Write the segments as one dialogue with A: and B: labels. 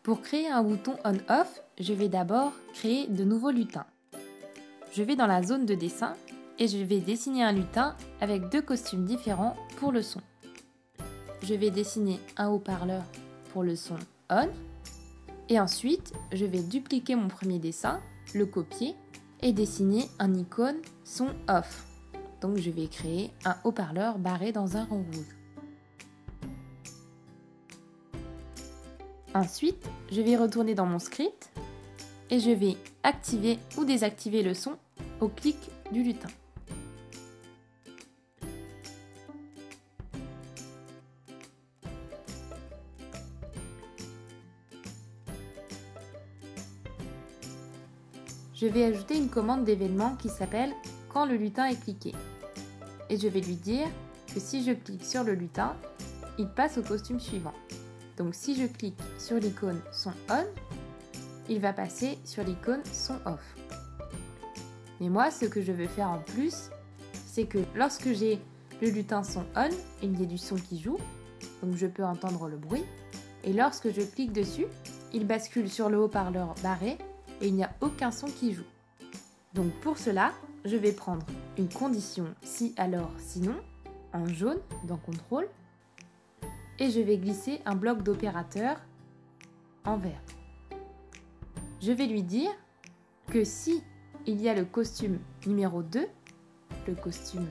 A: Pour créer un bouton on-off, je vais d'abord créer de nouveaux lutins. Je vais dans la zone de dessin et je vais dessiner un lutin avec 2 costumes différents pour le son. Je vais dessiner un haut-parleur pour le son on et ensuite je vais dupliquer mon premier dessin, le copier et dessiner un icône son off. Donc je vais créer un haut-parleur barré dans un rond rouge. Ensuite, je vais retourner dans mon script et je vais activer ou désactiver le son au clic du lutin. Je vais ajouter une commande d'événement qui s'appelle « Quand le lutin est cliqué ». Et je vais lui dire que si je clique sur le lutin, il passe au costume suivant. Donc si je clique sur l'icône son on, il va passer sur l'icône son off. Mais moi, ce que je veux faire en plus, c'est que lorsque j'ai le lutin son on, il y a du son qui joue, donc je peux entendre le bruit. Et lorsque je clique dessus, il bascule sur le haut-parleur barré et il n'y a aucun son qui joue. Donc pour cela, je vais prendre une condition si alors sinon en jaune dans contrôle et je vais glisser un bloc d'opérateur en vert. Je vais lui dire que si il y a le costume numéro 2, le costume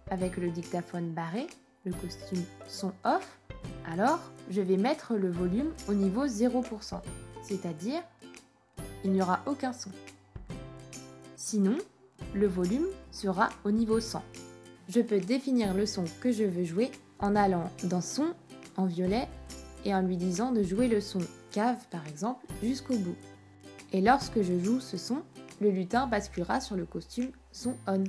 A: avec le dictaphone barré, le costume son off, alors je vais mettre le volume au niveau 0%, c'est-à-dire il n'y aura aucun son. Sinon, le volume sera au niveau 100. Je peux définir le son que je veux jouer en allant dans son en violet et en lui disant de jouer le son cave par exemple jusqu'au bout. Et lorsque je joue ce son, le lutin basculera sur le costume son on.